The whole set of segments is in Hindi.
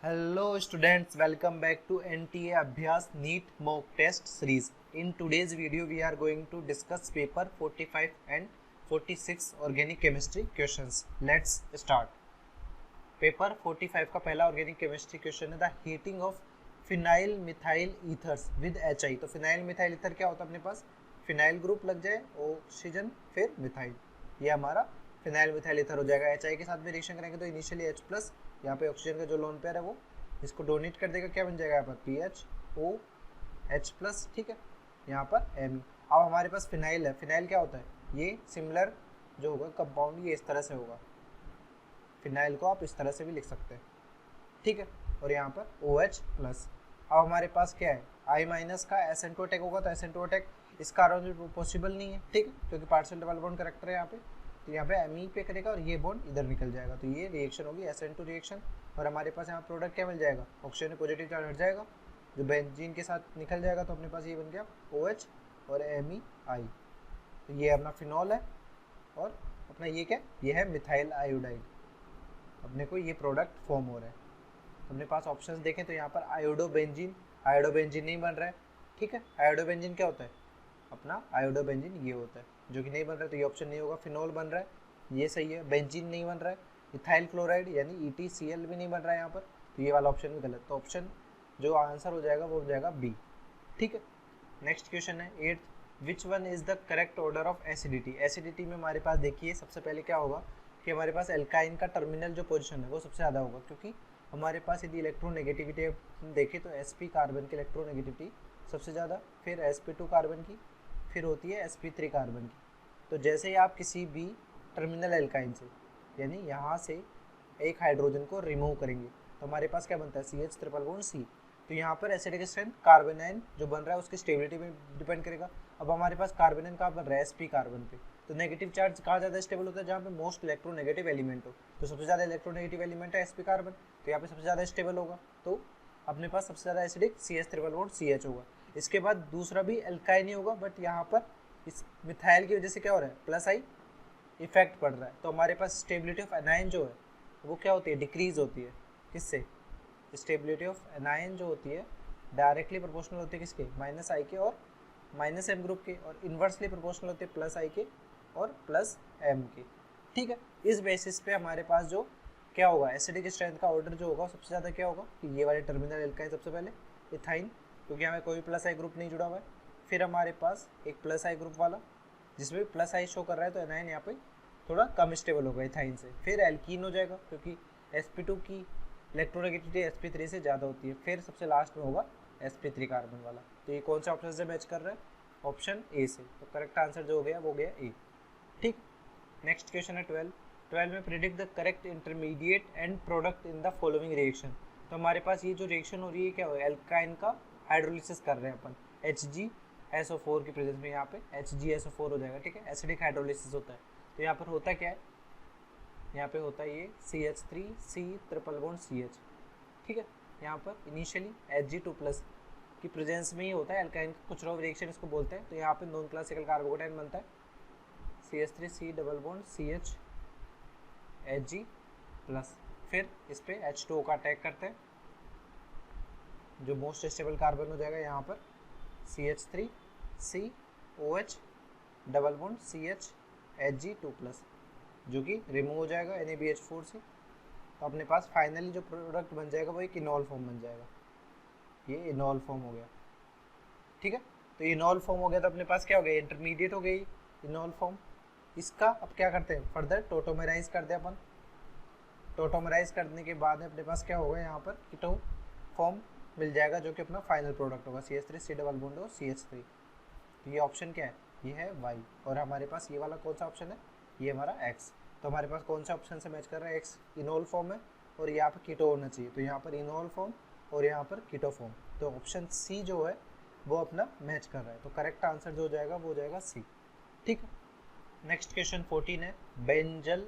Hello students, welcome back to NTA Abhyas NEET mock test series. In today's video we are going to discuss paper 45 and 46 organic chemistry questions. Let's start. Paper 45 का पहला ऑर्गेनिक केमिस्ट्री क्वेश्चन है the heating of phenyl methyl ethers with HI। तो फिनाइल मिथाइल ईथर क्या होता है अपने पास, फिनाइल ग्रुप लग जाए, ऑक्सीजन फिर मिथाइल, ये हमारा फिनाइल मिथाइल ईथर हो जाएगा। HI के साथ में रिएक्शन करेंगे तो इनिशियली H प्लस, यहाँ पे ऑक्सीजन का जो लोन पेयर है वो इसको डोनेट कर देगा, क्या बन जाएगा यहाँ पर PHOH प्लस, ठीक है, यहाँ पर Me। अब हमारे पास फिनाइल है, फिनाइल क्या होता है, ये सिमिलर जो होगा कंपाउंड ये इस तरह से होगा, फिनाइल को आप इस तरह से भी लिख सकते हैं, ठीक है, और यहाँ पर OH प्लस। अब हमारे पास क्या है, I माइनस का SN2 अटैक होगा, तो SN2 अटैक इस कारण पॉसिबल नहीं है, ठीक है, क्योंकि पार्शियल डबल बॉन्ड करेक्टर है यहाँ पे, तो यहाँ पे Me पे करेगा और ये बॉन्ड इधर निकल जाएगा, तो ये रिएक्शन होगी SN2 रिएक्शन, और हमारे पास यहाँ प्रोडक्ट क्या मिल जाएगा, ऑक्सीजन में पॉजिटिव चार्ज हट जाएगा, जो बेंजीन के साथ निकल जाएगा, तो अपने पास ये बन गया OH और MEI। तो ये अपना फिनॉल है और अपना ये क्या, ये है मिथाइल आयोडाइड, अपने को ये प्रोडक्ट फॉर्म हो रहा है। तो अपने पास ऑप्शंस देखें तो यहाँ पर आयोडोबेंजीन, आयोडोबेंजीन नहीं बन रहा है, ठीक है, आयोडोबेंजीन क्या होता है, अपना आयोडोबेंजीन ये होता है जो कि नहीं बन रहा है, तो ये ऑप्शन नहीं होगा। फिनॉल बन रहा है, ये सही है, बेंजीन नहीं बन रहा है, इथाइल क्लोराइड यानी ETCl भी नहीं बन रहा है यहाँ पर, तो ये वाला ऑप्शन भी गलत, तो ऑप्शन जो आंसर हो जाएगा वो हो जाएगा बी, ठीक है। नेक्स्ट क्वेश्चन है 8th, which one is the correct order of acidity. Acidity में हमारे पास देखिए सबसे पहले क्या होगा कि हमारे पास एल्काइन का टर्मिनल जो पोजीशन है वो सबसे ज़्यादा होगा, क्योंकि हमारे पास यदि इलेक्ट्रोनेगेटिविटी देखें तो sp कार्बन की इलेक्ट्रोनेगेटिविटी सबसे ज़्यादा, फिर sp2 कार्बन की, फिर होती है sp3 कार्बन की। तो जैसे ही आप किसी भी टर्मिनल एल्काइन से यानी यहाँ से एक हाइड्रोजन को रिमूव करेंगे तो हमारे पास क्या बनता है CH ट्रिपल बॉन्ड C। तो यहाँ पर एसिडिक स्ट्रेंथ कार्बोनाइन जो बन रहा है उसकी स्टेबिलिटी पे डिपेंड करेगा। अब हमारे पास कार्बोनाइन कहाँ बन रहा है, sp कार्बन पे, तो नेगेटिव चार्ज कहाँ ज़्यादा स्टेबल होता है, जहाँ पे मोस्ट इलेक्ट्रोनेगेटिव एलिमेंट हो, तो सबसे ज़्यादा इलेक्ट्रोनेगेटिव एलिमेंट है sp कार्बन, तो यहाँ पे सबसे ज़्यादा स्टेबल होगा, तो अपने पास सबसे ज़्यादा acidic CH triple bond CH होगा। इसके बाद दूसरा भी एल्काइन ही होगा, बट यहाँ पर इस मिथाइल की वजह से क्या हो रहा है, प्लस आई इफेक्ट पड़ रहा है, तो हमारे पास स्टेबिलिटी ऑफ एनाइन जो है वो क्या होती है, डिक्रीज होती है, किससे, स्टेबिलिटी ऑफ एनाइन जो होती है डायरेक्टली प्रोपोर्शनल होती है किसके, माइनस आई के और माइनस एम ग्रुप के, और इन्वर्सली प्रोपोर्शनल होती है प्लस आई के और प्लस एम के, ठीक है। इस बेसिस पे हमारे पास जो क्या होगा, एसिडिक स्ट्रेंथ का ऑर्डर जो होगा सबसे ज़्यादा क्या होगा कि ये वाले टर्मिनल एल्काइन सबसे पहले, इथाइन, क्योंकि हमें कोई प्लस आई ग्रुप नहीं जुड़ा हुआ है, फिर हमारे पास एक प्लस आई ग्रुप वाला जिसमें प्लस आई शो कर रहा है, तो एनाइन यहाँ पे थोड़ा कम स्टेबल होगा इथाइन से, फिर एल्कीन हो जाएगा क्योंकि sp2 की इलेक्ट्रोनेगेटिविटी sp3 से ज़्यादा होती है, फिर सबसे लास्ट में होगा sp3 कार्बन वाला। तो ये कौन सा ऑप्शन से मैच कर रहा है, ऑप्शन ए से, तो करेक्ट आंसर जो हो गया वो गया ए, ठीक। नेक्स्ट क्वेश्चन है 12 में predict the correct intermediate and product in the following reaction. तो हमारे पास ये जो रिएक्शन हो रही है क्या हो, एल्काइन का हाइड्रोलिसिस कर रहे हैं अपन, HgSO4 की प्रेजेंस में, यहाँ पे HgSO4 हो जाएगा, ठीक है, एसिडिक हाइड्रोलिसिस होता है। तो यहाँ पर होता क्या है, यहाँ पे होता है ये CH3C ट्रिपल बॉन्ड CH, ठीक है, यहाँ पर इनिशियली Hg2 प्लस की प्रेजेंस में ही होता है एल्काइन, कुछ रॉ रिएक्शन इसको बोलते हैं, तो यहाँ पे नॉन क्लासिकल कार्बोकेटाइन बनता है CH3C double bond CH Hg plus, फिर इस पे H2O का अटैक करते हैं, जो मोस्ट स्टेबल कार्बन हो जाएगा यहाँ पर CH3COH double bond CH Hg2 plus, जो कि रिमूव हो जाएगा NaBH4 से, तो अपने पास फाइनली जो प्रोडक्ट बन जाएगा वो एक इनॉल फॉर्म बन जाएगा, ये इनॉल फॉर्म हो गया, ठीक है। तो इनॉल फॉर्म हो गया तो अपने पास क्या हो गया, इंटरमीडिएट हो गई इनॉल फॉर्म। इसका अब क्या करते हैं, फर्दर टोटोमेराइज करते हैं अपन, टोटोमेराइज करने के बाद अपने पास क्या होगा, यहाँ पर कीटो फॉर्म मिल जाएगा जो कि अपना फाइनल प्रोडक्ट होगा CH3C डबल बॉन्ड और CH3। तो ये ऑप्शन क्या है, ये है Y, और हमारे पास ये वाला कौन सा ऑप्शन है, ये हमारा X। तो हमारे पास कौन सा ऑप्शन से मैच कर रहा है, X इनोल फॉर्म है और यहाँ पर कीटो होना चाहिए, तो यहाँ पर इनोल फॉर्म और यहाँ पर कीटो फॉर्म, तो ऑप्शन C जो है वो अपना मैच कर रहा है, तो करेक्ट आंसर जो हो जाएगा वो हो जाएगा C, ठीक है। नेक्स्ट क्वेश्चन 14 है बेंजल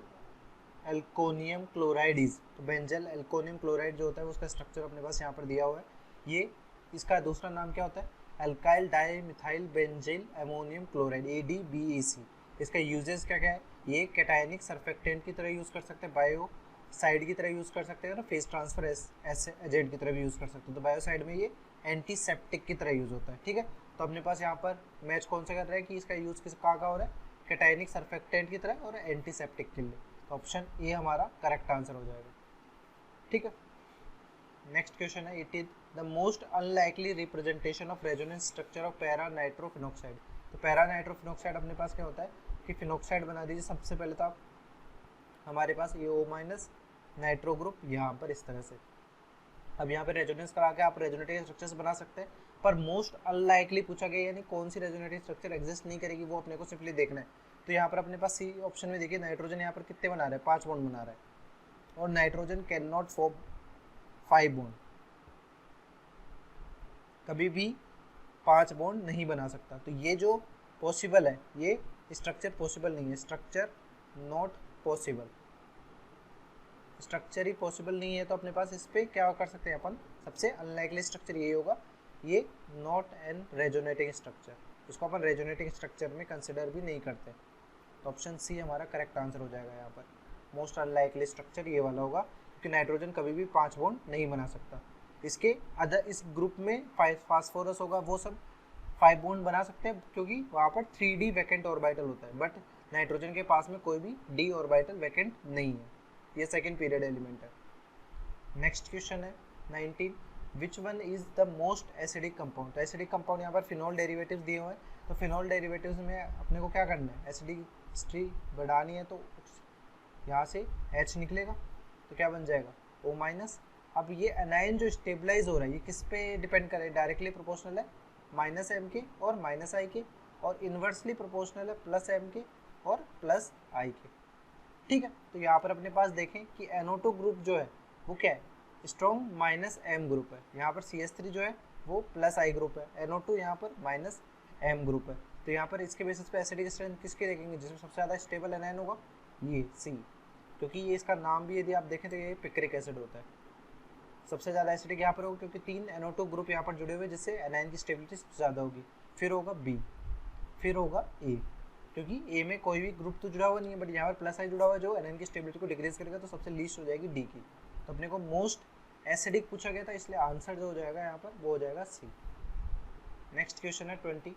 एल्कोनियम क्लोराइड। तो बेंजल एल्कोनियम क्लोराइड जो होता है उसका स्ट्रक्चर अपने पास यहाँ पर दिया हुआ है, ये इसका दूसरा नाम क्या होता है, alkyl dimethyl बेंजील ammonium chloride ADBEC। इसका यूजेस क्या क्या है, ये कैटायनिक सर्फेक्टेंट की तरह यूज़ कर सकते हैं बायो साइड की तरह यूज़ कर सकते हैं ना, फेस ट्रांसफर एजेंट की तरह भी यूज़ कर सकते हैं। तो बायोसाइड में ये एंटीसेप्टिक की तरह यूज़ होता है, ठीक है। तो अपने पास यहाँ पर मैच कौन सा कर रहा है कि इसका यूज़ किस कहाँ का हो रहा है, कैटायनिक सर्फेक्टेंट की तरह और एंटीसेप्टिक के लिए। तो ऑप्शन ए हमारा करेक्ट आंसर हो जाएगा, ठीक है। नेक्स्ट क्वेश्चन है, it is the most unlikely representation of resonance structure of para nitrophenoxide. तो पैरा नाइट्रोफिनॉक्साइड अपने पास क्या होता है कि फिनॉक्साइड बना दीजिए सबसे पहले। तो आप हमारे पास ये O माइनस नाइट्रो ग्रुप यहाँ पर इस तरह से। अब यहाँ पे रेजोनेंस करा के आप रेजोनेटिव स्ट्रक्चर्स बना सकते हैं, पर मोस्ट अनलाइकली पूछा गया, यानी कौन सी रेजोनेटिव स्ट्रक्चर एग्जिस्ट नहीं करेगी, वो अपने को सिंपली देखना है। तो यहाँ पर अपने पास सी ऑप्शन में देखिए, नाइट्रोजन यहाँ पर कितने बना रहा है, 5 बॉन्ड बना रहा है, और nitrogen can not form 5 bond, कभी भी 5 बॉन्ड नहीं बना सकता। तो ये जो पॉसिबल है, ये स्ट्रक्चर पॉसिबल नहीं है, structure not possible, structure he possible नहीं है। तो अपने पास इस पर क्या कर सकते हैं अपन, सबसे अनलाइकली स्ट्रक्चर ये होगा, ये नॉट एन रेजोनेटिंग स्ट्रक्चर, इसको अपन रेजोनेटिंग स्ट्रक्चर में कंसिडर भी नहीं करते। तो ऑप्शन सी हमारा करेक्ट आंसर हो जाएगा यहाँ पर। मोस्ट अनलाइकली स्ट्रक्चर ये वाला होगा, क्योंकि नाइट्रोजन कभी भी 5 बॉन्ड नहीं बना सकता। इसके अदर इस ग्रुप में फास्फोरस होगा, वो सब 5 बॉन्ड बना सकते हैं, क्योंकि वहाँ पर 3D वैकेंट ऑर्बिटल होता है, बट नाइट्रोजन के पास में कोई भी D ऑर्बिटल वैकेंट नहीं है। ये सेकेंड पीरियड एलिमेंट है। नेक्स्ट क्वेश्चन है 19, विच one is the most acidic compound. तो एसिडिक कंपाउंड यहाँ पर फिनॉल डेरिवेटिव दिए हुए हैं। तो फिनॉल डेरिवेटिव्स में अपने को क्या करना है, एसिडिसिटी बढ़ानी है, तो यहाँ से H निकलेगा, तो क्या बन जाएगा O माइनस। अब ये एनायन जो स्टेबलाइज हो रहा है, ये किस पे डिपेंड करे, डायरेक्टली प्रोपोर्शनल है माइनस एम के और माइनस आई के, और इन्वर्सली प्रोपोर्शनल है प्लस एम के और प्लस आई के, ठीक है। तो यहाँ पर अपने पास देखें कि NO2 ग्रुप जो है वो क्या है, स्ट्रॉन्ग माइनस एम ग्रुप है। यहाँ पर CH3 जो है वो प्लस आई ग्रुप है, NO2 यहाँ पर माइनस एम ग्रुप है। तो यहाँ पर इसके बेसिस पे एसिडिक स्ट्रेंथ किसके देखेंगे, जिसमें सबसे ज़्यादा स्टेबल एनायन होगा, ये C, क्योंकि ये इसका नाम भी यदि आप देखें तो ये पिक्रिक एसिड होता है। सबसे ज़्यादा एसिडिक यहाँ पर होगा क्योंकि 3 NO2 ग्रुप यहाँ पर जुड़े हुए, जिससे एनायन की स्टेबिलिटी सबसे ज़्यादा होगी। फिर होगा B, फिर होगा A, क्योंकि ए में कोई भी ग्रुप तो जुड़ा हुआ नहीं है, बट यहाँ पर प्लस आई जुड़ा हुआ है जो एनायन की स्टेबिलिटी को डिक्रीज करेगा, तो सबसे लीस्ट हो जाएगी डी की। तो अपने को मोस्ट एसिडिक पूछा गया था, इसलिए आंसर जो हो जाएगा यहाँ पर वो हो जाएगा सी। नेक्स्ट क्वेश्चन है 20,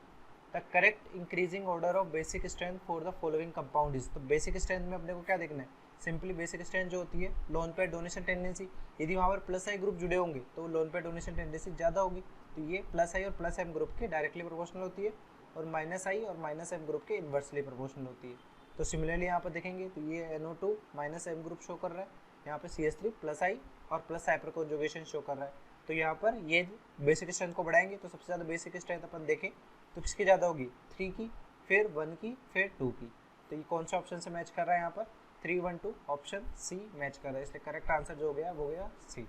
the correct increasing order of basic strength for the following compound is. तो बेसिक स्ट्रेंथ में अपने को क्या देखना है, सिंपली बेसिक स्ट्रेंथ जो होती है लोन पेयर डोनेशन टेंडेंसी, यदि वहाँ पर प्लस आई ग्रुप जुड़े होंगे तो लोन पेयर डोनेशन टेंडेंसी ज़्यादा होगी। तो ये प्लस आई और प्लस एम ग्रुप के डायरेक्टली प्रोपोर्शनल होती है, और माइनस आई और माइनस एम ग्रुप के इन्वर्सली प्रोपोर्शनल होती है। तो सिमिलरली यहाँ पर देखेंगे तो ये NO2 minus M group show कर रहा है, यहाँ पे CH3 प्लस आई और प्लस हाइपर कॉन्जुगेशन शो कर रहा है। तो यहाँ पर ये बेसिक स्ट्रेंथ को बढ़ाएंगे, तो सबसे ज़्यादा बेसिक स्ट्रेंथ अपन देखें तो किसकी ज़्यादा होगी, 3 की, फिर 1 की, फिर 2 की। तो ये कौन सा ऑप्शन से मैच कर रहा है, यहाँ पर 3, 1, 2 ऑप्शन सी मैच कर रहा है, इसलिए करेक्ट आंसर जो हो गया वो गया सी।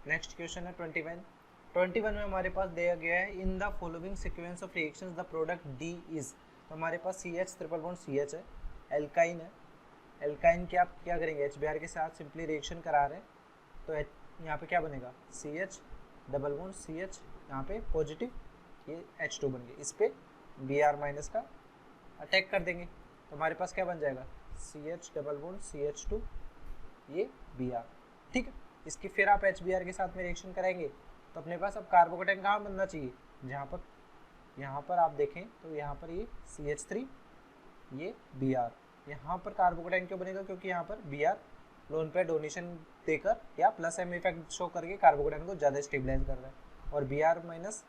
नेक्स्ट क्वेश्चन है 21 में हमारे पास दिया गया है, in the following sequence of reactions the product D is. तो हमारे पास CH ट्रिपल बॉन्ड CH है, एल्काइन है, एल्काइन के आप क्या करेंगे, HBr के साथ सिंपली रिएक्शन करा रहे हैं, तो यहाँ पे क्या बनेगा, CH डबल बॉन्ड CH, यहाँ पे पॉजिटिव, ये H2 बन गया, इस पे Br माइनस का अटैक कर देंगे, तो हमारे पास क्या बन जाएगा, CH डबल बॉन्ड CH2, ये Br, ठीक है। इसकी फिर आप HBr के साथ में रिएक्शन कराएंगे, तो अपने पास अब कार्बोकेटाइन कहाँ बनना चाहिए, यहाँ पर आप देखें तो यहाँ पर ये CH3, ये Br, यहाँ पर कार्बोकेटाइन क्यों बनेगा, क्योंकि यहाँ पर Br लोन पे डोनेशन देकर या प्लस एम इफेक्ट शो करके कार्बोकेटाइन को ज़्यादा स्टेबलाइज कर रहा है, और Br माइनस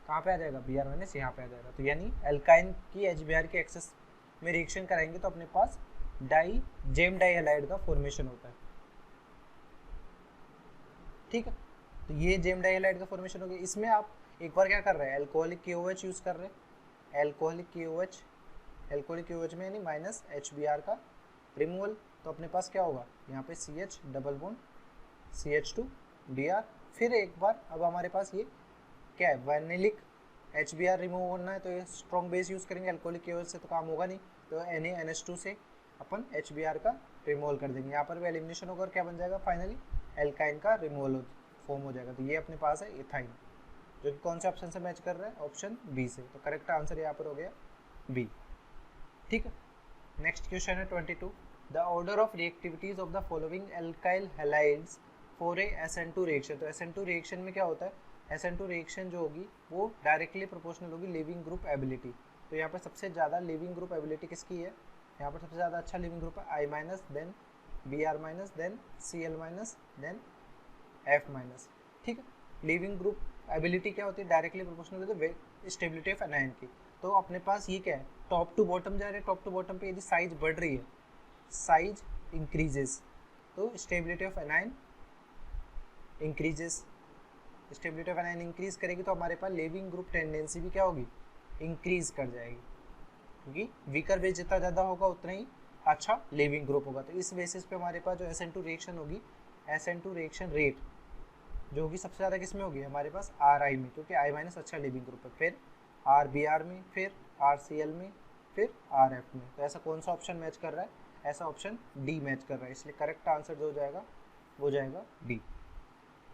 कहाँ पे आ जाएगा, Br माइनस यहाँ पे आ जाएगा। तो यानी एल्काइन की HBr के एक्सेस में रिएक्शन कराएंगे तो अपने पास जेम डाई हैलाइड का फॉर्मेशन होता है, ठीक है। तो ये जेम डाई हैलाइड का फॉर्मेशन हो गया। इसमें आप एक बार क्या कर रहे हैं, एल्कोहलिक KOH यूज़ कर रहे हैं, एल्कोहलिक KOH में यानी माइनस HBr का रिमूवल, तो अपने पास क्या होगा, यहाँ पे CH double bond CH2 Br, फिर एक बार अब हमारे पास ये क्या है, वाइनिलिक HBr रिमूव करना है, तो ये स्ट्रॉन्ग बेस यूज़ करेंगे, एल्कोहलिक KOH से तो काम होगा नहीं, तो NaNH2 से अपन HBr का रिमूवल कर देंगे, यहाँ पर भी एलिमिनेशन होगा और क्या बन जाएगा, फाइनली एल्काइन का रिमूवल फॉर्म हो जाएगा। तो ये अपने पास है इथाइन, जो कि कौन से ऑप्शन से मैच कर रहा है, ऑप्शन बी से। तो करेक्ट आंसर यहाँ पर हो गया बी, ठीक है। नेक्स्ट क्वेश्चन है 22, the order of reactivities of the following alkyl halides for a SN2 reaction. तो SN2 रिएक्शन में क्या होता है, SN2 रिएक्शन जो होगी वो डायरेक्टली प्रोपोर्शनल होगी लिविंग ग्रुप एबिलिटी। तो यहाँ पर सबसे ज़्यादा लिविंग ग्रुप एबिलिटी किसकी है, यहाँ पर सबसे ज़्यादा अच्छा लिविंग ग्रुप है I-, then Br-, then Cl-, then F-। ठीक है, लिविंग ग्रुप एबिलिटी क्या होती है, डायरेक्टली प्रोपोर्शनल होती है स्टेबिलिटी ऑफ एनायन की। तो अपने पास ये क्या है, टॉप टू बॉटम जा रहे हैं, टॉप टू बॉटम पे यदि साइज बढ़ रही है, साइज इंक्रीजेस, तो stability of anion increases. Stability of anion increase करेगी तो हमारे पास लिविंग ग्रुप टेंडेंसी भी क्या होगी, इंक्रीज कर जाएगी, क्योंकि वीकर बेस जितना ज़्यादा होगा उतना ही अच्छा लिविंग ग्रुप होगा। तो इस बेसिस पे हमारे पास जो SN2 रिएक्शन होगी, SN2 रिएक्शन रेट जो होगी सबसे ज़्यादा किस में होगी, हमारे पास Ri में, क्योंकि I- अच्छा लिविंग ग्रुप है, फिर RBr में, फिर RCl में, फिर RF में। तो ऐसा कौन सा ऑप्शन मैच कर रहा है, ऐसा ऑप्शन डी मैच कर रहा है, इसलिए करेक्ट आंसर जो हो जाएगा वो जाएगा डी।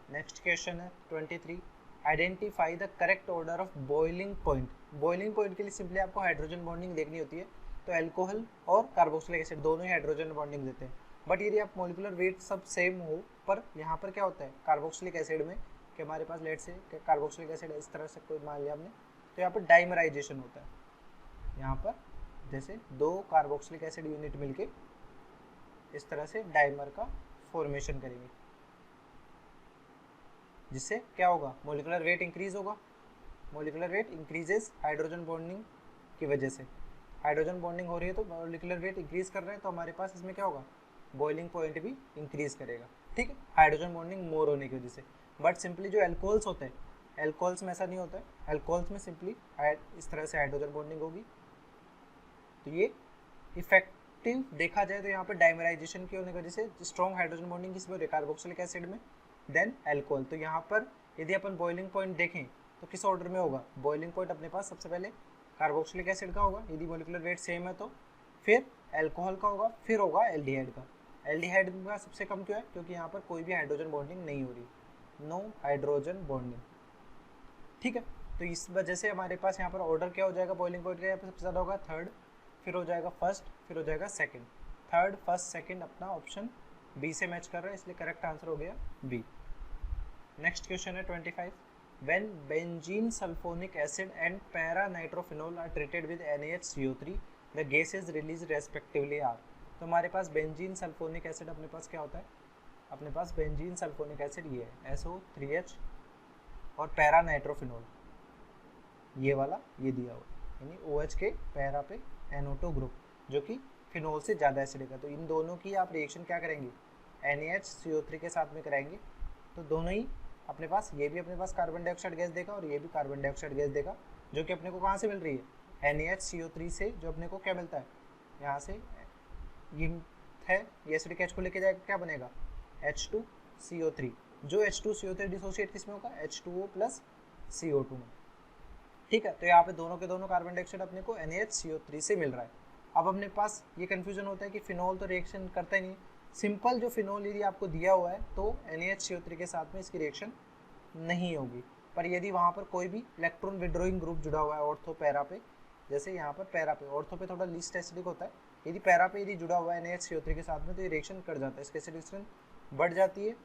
नेक्स्ट क्वेश्चन है 23, identify the correct order of boiling point. Boiling point के लिए सिंपली आपको हाइड्रोजन बॉन्डिंग देखनी होती है। तो अल्कोहल और कार्बोक्सिलिक एसिड दोनों ही हाइड्रोजन बॉन्डिंग देते हैं, बट यदि आप मॉलिक्यूलर वेट सब सेम हो, पर यहाँ पर क्या होता है कार्बोक्सिलिक एसिड में कि हमारे पास लेट से कार्बोक्सिलिक एसिड इस तरह से कोई मान लिया आपने, तो यहाँ पर डाइमराइजेशन होता है। यहाँ पर जैसे 2 कार्बोक्सिलिक एसिड यूनिट मिलके इस तरह से डाइमर का फॉर्मेशन करेंगे, जिससे क्या होगा, मॉलिक्यूलर वेट इंक्रीज होगा। Molecular weight increases hydrogen bonding की वजह से, हाइड्रोजन बॉन्डिंग हो रही है तो मॉलिक्यूलर वेट इंक्रीज कर रहे हैं, तो हमारे पास इसमें क्या होगा, बॉइलिंग पॉइंट भी इंक्रीज करेगा। ठीक है, हाइड्रोजन बॉन्डिंग मोर होने की वजह से। बट सिंपली जो एल्कोहल्स होते हैं, एल्कोहल्स में ऐसा नहीं होता है, एल्कोहल्स में सिंपली इस तरह से हाइड्रोजन बॉन्डिंग होगी। तो ये इफेक्टिव देखा जाए तो यहाँ पर डाइमराइजेशन की होने की वजह से स्ट्रॉन्ग हाइड्रोजन बॉन्डिंग किस में हो रही है, कार्बोक्सिलिक एसिड में, देन एल्कोहल। तो यहाँ पर यदि अपन बॉइलिंग पॉइंट देखें तो किस ऑर्डर में होगा, बॉइलिंग पॉइंट अपने पास सबसे पहले कार्बोक्सिलिक एसिड का होगा यदि मॉलिक्यूलर वेट सेम है तो, फिर एल्कोहल का होगा, फिर होगा एल्डिहाइड का। एल्डिहाइड का सबसे कम क्यों है, क्योंकि यहाँ पर कोई भी हाइड्रोजन बॉन्डिंग नहीं हो रही, नो हाइड्रोजन बॉन्डिंग। ठीक है, तो इस वजह से हमारे पास यहाँ पर ऑर्डर क्या हो जाएगा बॉइलिंग पॉइंट का, यहाँ पर सबसे ज़्यादा होगा थर्ड, फिर हो जाएगा फर्स्ट, फिर हो जाएगा सेकंड। थर्ड फर्स्ट सेकंड अपना ऑप्शन बी से मैच कर रहा है, इसलिए करेक्ट आंसर हो गया बी। नेक्स्ट क्वेश्चन है 25, when benzene sulphonic acid and para nitrophenol are treated with NaHCO3 the gases release respectively are. तो हमारे पास बेंजीन सल्फोनिक एसिड अपने पास क्या होता है, अपने पास बेंजीन सल्फोनिक एसिड ये है SO3H, और पैरा नाइट्रोफिनोल ये वाला ये दिया हुआ, यानी OH के पैरा पे NO2 ग्रुप जो कि फिनोल से ज़्यादा एसिडिक है। तो इन दोनों की आप रिएक्शन क्या करेंगे, NaHCO3 के साथ में कराएंगे, तो दोनों ही अपने पास, ये भी अपने पास कार्बन डाइऑक्साइड गैस देगा और ये भी कार्बन डाइऑक्साइड गैस देगा, जो कि अपने को कहाँ से मिल रही है, NaHCO3 से, जो अपने को क्या मिलता है यहाँ से, ये है ये एसिडिक H को लेके जाएगा, क्या बनेगा H2CO3, जो H2CO3 डिसोसिएट किस में होगा, H2O + CO2 में। ठीक है, तो यहाँ पे दोनों के दोनों कार्बन डाइऑक्साइड अपने को NaHCO3 से मिल रहा है। अब अपने पास ये कन्फ्यूजन होता है कि फिनोल तो रिएक्शन करता ही नहीं, सिंपल जो फिनोल यदि आपको दिया हुआ है तो NaHCO3 के साथ में इसकी रिएक्शन नहीं होगी, पर यदि वहाँ पर कोई भी इलेक्ट्रॉन विड्रॉइंग ग्रुप जुड़ा हुआ है ऑर्थो पैरा पे, जैसे यहाँ पर पैरा पे, ऑर्थो पे थोड़ा लीस्ट एसिडिक होता है, यदि पैरा पे यदि जुड़ा हुआ है NaHCO3 के साथ में तो ये रिएक्शन कर जाता है, इसकी एसिडिक स्ट्रेंथ बढ़ जाती है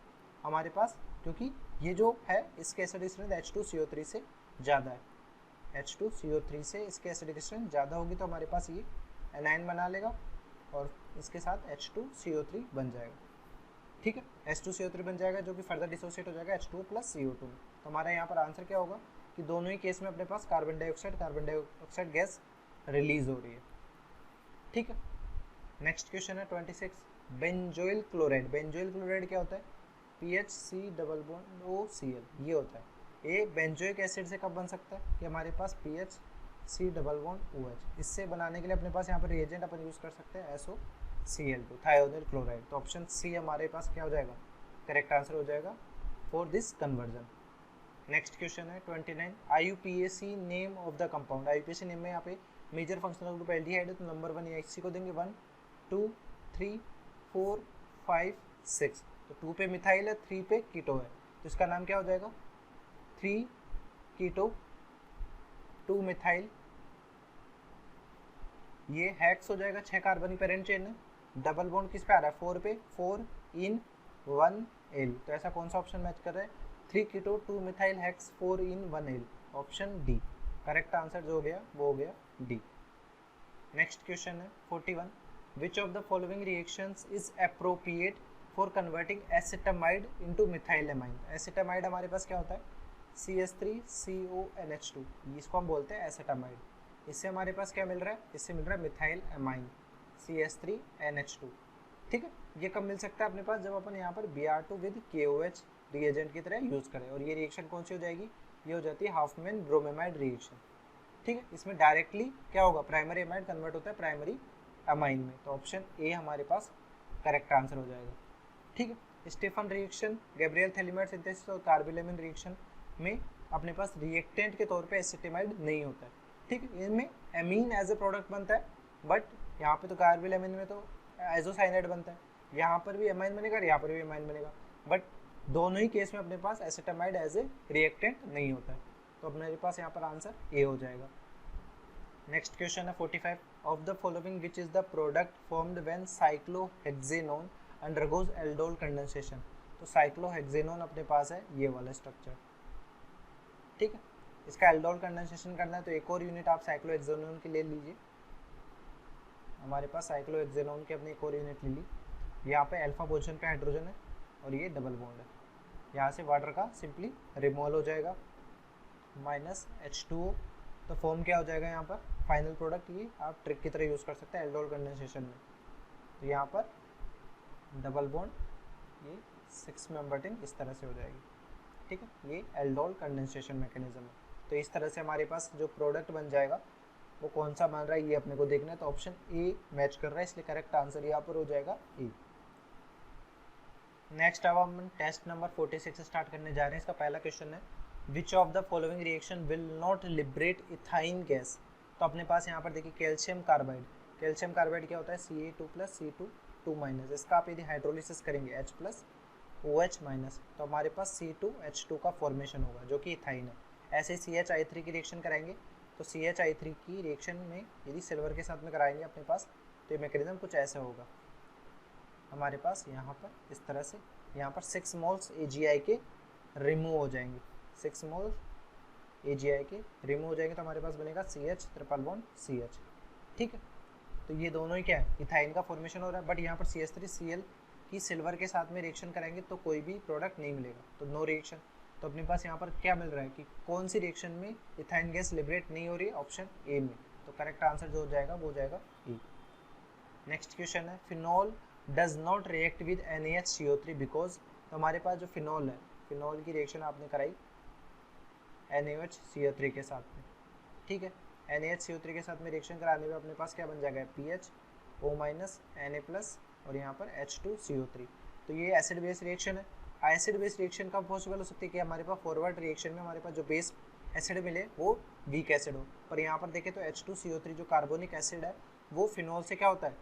हमारे पास, क्योंकि ये जो है इसके एसिडिक स्ट्रेंथ H2CO3 से ज़्यादा है, H2CO3 से इसके एसिडिक स्ट्रेंथ ज़्यादा होगी, तो हमारे पास ये एनायन बना लेगा और इसके साथ H2CO3 बन जाएगा। ठीक है, H2CO3 बन जाएगा जो कि फर्दर डिसोसिएट हो जाएगा H2O + CO2 में। तो हमारा यहाँ पर आंसर क्या होगा कि दोनों ही केस में अपने पास कार्बन डाइऑक्साइड गैस रिलीज हो रही है। ठीक है, नेक्स्ट क्वेश्चन है 26, बेंजोइल क्लोराइड। बेंजोइल क्लोराइड क्या होता है, PHC≡OCl ये होता है। ये बेंजोइक एसिड से कब बन सकता है कि हमारे पास PHC≡OH, इससे बनाने के लिए अपने पास यहाँ पर रिएजेंट अपन यूज़ कर सकते हैं SOCl2 थायोनिल क्लोराइड। तो ऑप्शन सी हमारे पास क्या हो जाएगा, करेक्ट आंसर हो जाएगा for this conversion. Next question है 29, IUPAC name of the compound. IUPAC name में यहाँ पे मेजर फंक्शनल ग्रुप एल्डिहाइड है, तो नंबर 1 या को देंगे 1 2 3 4 5 6। तो 2 पे मिथाइल है, 3 पे कीटो है, तो इसका नाम क्या हो जाएगा 3 कीटो 2 मिथाइल। ये हेक्स हो जाएगा, 6 कार्बन की पेरेंट चेन है, डबल बॉन्ड किस पे आ रहा है 4 पे, 4 इन 1 एल, तो ऐसा कौन सा ऑप्शन मैच कर रहा है 3 कीटो 2 मिथाइल हेक्स 4 इन 1 L, option D. Correct answer जो हो गया वो हो गया डी। नेक्स्ट क्वेश्चन है 41, विच of the following reactions is appropriate for converting acetamide into methyl amine. Acetamide हमारे पास क्या होता है CH3CONH2, इसको हम बोलते हैं एसिटामाइड। इससे हमारे पास क्या मिल रहा है, इससे मिल रहा है मिथाइल एमाइन CH3NH2। ठीक है, ये कब मिल सकता है अपने पास, जब अपन यहाँ पर Br2 विद KOH रिएजेंट की तरह यूज करें। और ये रिएक्शन कौन सी हो जाएगी, ये हो जाती है हाफमैन ब्रोमेमाइड रिएक्शन। ठीक है, इसमें डायरेक्टली क्या होगा, प्राइमरी एमाइड कन्वर्ट होता है प्राइमरी अमाइन में, तो ऑप्शन ए हमारे पास करेक्ट आंसर हो जाएगा। ठीक है, Stephen reaction, Gabriel phthalimide synthesis और कार्बामेन रिएक्शन में अपने पास रिएक्टेंट के तौर पे एसिटामाइड नहीं होता है। ठीक है, इनमें एमीन एज ए प्रोडक्ट बनता है, बट यहाँ पे तो कार्बामेन में तो एजोसाइनाइड बनता है, यहाँ पर भी एमाइन बनेगा और यहाँ पर भी एमाइन बनेगा, बट दोनों ही केस में अपने पास एसिटामाइड एज ए रिएक्टेंट नहीं होता है, तो अपने पास यहाँ पर आंसर ए हो जाएगा। नेक्स्ट क्वेश्चन है 45, of the following which is the product formed when cyclohexanone undergoes aldol condensation. तो साइक्लोहेक्सेनोन अपने पास है ये वाला स्ट्रक्चर। ठीक है, इसका एल्डोल कंडेंसेशन करना है तो एक और यूनिट आप साइक्लोहेक्सेनोन की ले लीजिए। हमारे पास साइक्लोहेक्सेनोन की अपनी एक और यूनिट ले ली, यहाँ पे अल्फा पोजीशन पे हाइड्रोजन है और ये डबल बॉन्ड है, यहाँ से वाटर का सिंपली रिमूवल हो जाएगा -H2O, तो फॉर्म क्या हो जाएगा यहाँ पर फाइनल प्रोडक्ट, ये आप ट्रिक की तरह यूज़ कर सकते हैं एल्डोल कंडेंसेशन में। तो यहाँ पर डबल बॉन्ड ये 6 मेंबर टिन इस तरह से हो जाएगी। ठीक है, ये एल्डोल कंडेंसेशन मैकेनिज्म है। तो इस तरह से हमारे पास जो प्रोडक्ट बन जाएगा वो कौन सा बन रहा है ये अपने को देखना है, तो ऑप्शन ए मैच कर रहा है, इसलिए करेक्ट आंसर यहाँ पर हो जाएगा ए। नेक्स्ट अब हम टेस्ट नंबर 46 स्टार्ट करने जा रहे हैं। इसका पहला क्वेश्चन है विच of the following reaction will not liberate ethyne gas. तो अपने पास यहाँ पर देखिए कैल्शियम कार्बाइड, कैल्शियम कार्बाइड क्या होता है Ca2+ C2 इसका आप यदि हाइड्रोलिसिस करेंगे H+OH-, तो हमारे पास C2H2 का फॉर्मेशन होगा जो कि इथाइन है। ऐसे CHI3 की रिएक्शन कराएंगे तो CHI3 की रिएक्शन में यदि सिल्वर के साथ में कराएंगे अपने पास, तो ये मैकेनिज्म कुछ ऐसा होगा हमारे पास यहाँ पर इस तरह से, यहाँ पर 6 मोल्स AgI के रिमूव हो जाएंगे, 6 मोल्स AgI के रिमूव हो जाएंगे, तो हमारे पास बनेगा CH ट्रिपल बॉन्ड CH। ठीक है, तो ये दोनों ही क्या है इथाइन का फॉर्मेशन हो रहा है, बट यहाँ पर CH3Cl की सिल्वर के साथ में रिएक्शन कराएंगे तो कोई भी प्रोडक्ट नहीं मिलेगा, तो नो रिएक्शन। तो अपने पास यहाँ पर क्या मिल रहा है कि कौन सी रिएक्शन में इथाइन गैस लिबरेट नहीं हो रही है, ऑप्शन ए में, तो करेक्ट आंसर जो हो जाएगा वो हो जाएगा ए। नेक्स्ट क्वेश्चन है phenol does not react with NaHCO3 because. तो हमारे पास जो फिनॉल है, फिनॉल की रिएक्शन आपने कराई NaHCO3 के साथ में। ठीक है, NaHCO3 के साथ में रिएक्शन कराने में अपने पास क्या बन जाएगा PHO- Na+ और यहाँ पर H2CO3। तो ये एसिड बेस रिएक्शन है। एसिड बेस रिएक्शन कब पॉसिबल हो सकती है कि हमारे पास फॉरवर्ड रिएक्शन में हमारे पास जो बेस एसिड मिले वो वीक एसिड हो, पर यहाँ पर देखें तो H2CO3 जो कार्बोनिक एसिड है वो फिनॉल से क्या होता है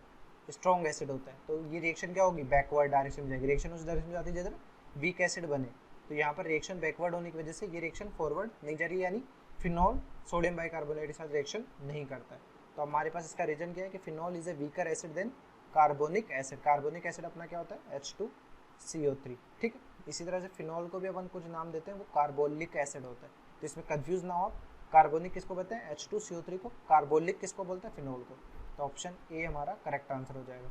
स्ट्रॉन्ग एसिड होता है, तो ये रिएक्शन क्या होगी बैकवर्ड डायरेक्शन में जाएगी, रिएक्शन उस डायरेक्शन में जाती है जिधर वीक एसिड बने, तो यहाँ पर रिएक्शन बैकवर्ड होने की वजह से ये रिएक्शन फॉरवर्ड नहीं जा रही, यानी फिनॉल सोडियम बाइकार्बोनेट के साथ रिएक्शन नहीं करता है। तो हमारे पास इसका रीजन क्या है कि phenol is a weaker acid than carbonic acid. Carbonic acid अपना क्या होता है H2CO3। ठीक है, इसी तरह से फिनॉल को भी अपन कुछ नाम देते हैं, वो कार्बोलिक एसिड होता है, तो इसमें कंफ्यूज ना हो आप, कार्बोनिक किसको बोलते हैं H2CO3 को, कार्बोलिक किसको बोलते हैं फिनॉल को, तो ऑप्शन ए हमारा करेक्ट आंसर हो जाएगा।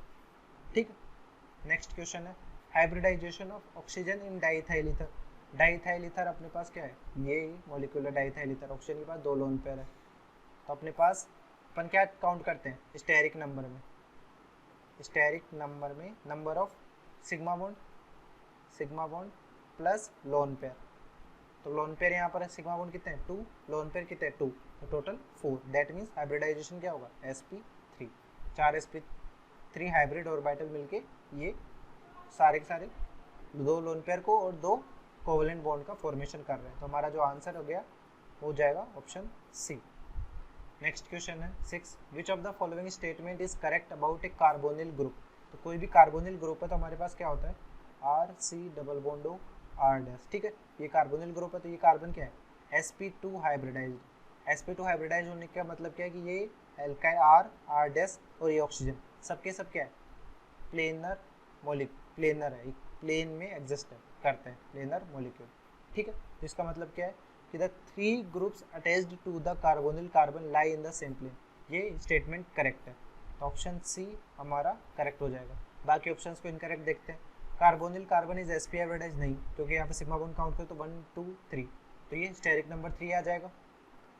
ठीक है, नेक्स्ट क्वेश्चन है hybridization of oxygen in diethyl ether. Diethyl ether अपने पास क्या है ये मॉलिक्यूलर डाइथाइल ईथर, ऑक्सीजन के पास 2 लोन पेयर है, तो अपने पास अपन क्या काउंट करते हैं स्टेरिक नंबर में, स्टेरिक नंबर में number of sigma bond plus lone pair, तो लोन पेयर यहाँ पर है सिग्मा बॉन्ड कितने हैं 2, लोन पेयर कितने हैं 2, तो टोटल 4, दैट मीन्स हाइब्रिडाइजेशन क्या होगा sp3, 4 sp3 हाइब्रिड ऑर्बिटल मिलके ये सारे के सारे 2 लोन पेयर को और 2 कोवेलेंट बॉन्ड का फॉर्मेशन कर रहे हैं, तो हमारा जो आंसर हो गया हो जाएगा ऑप्शन सी। नेक्स्ट क्वेश्चन है 6, विच of the following statement is correct about A carbonyl group. तो कोई भी कार्बोनिल ग्रुप है तो हमारे पास क्या होता है RC≡R'। ठीक है, ये कार्बोनिल ग्रुप है तो ये कार्बन क्या है sp2 हाइब्रिडाइज्ड। sp2 हाइब्रिडाइज होने का मतलब क्या है कि ये एल्काइल R और ये ऑक्सीजन सबके सब क्या है प्लेनर प्लेनर है, एक प्लेन में एग्जिस्ट करते हैं, प्लेनर मॉलिक्यूल। ठीक है, तो इसका मतलब क्या है कि the 3 groups attached to the carbonyl carbon lie in the same plane. ये स्टेटमेंट करेक्ट है, तो ऑप्शन सी हमारा करेक्ट हो जाएगा। बाकी ऑप्शंस को इनकरेक्ट देखते हैं। Carbonyl carbon is sp hybridize, नहीं, क्योंकि यहाँ पे सिग्मा बॉन्ड काउंट करें तो 1 2 3, तो ये स्टेरिक नंबर 3 आ जाएगा।